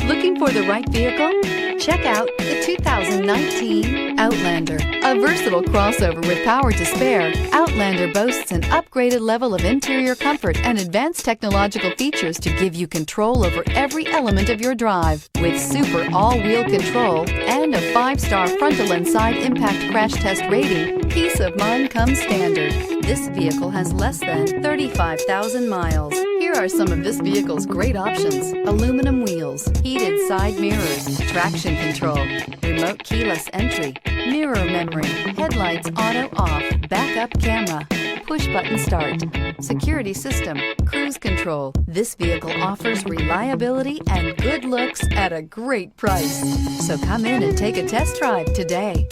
Looking for the right vehicle? Check out the 2019 Outlander. A versatile crossover with power to spare, Outlander boasts an upgraded level of interior comfort and advanced technological features to give you control over every element of your drive. With super all-wheel control and a 5-star frontal and side impact crash test rating, peace of mind comes standard. This vehicle has less than 35,000 miles. Here are some of this vehicle's great options: aluminum wheels, heated side mirrors, traction control, remote keyless entry, mirror memory, headlights auto off, backup camera, push button start, security system, cruise control. This vehicle offers reliability and good looks at a great price. So come in and take a test drive today.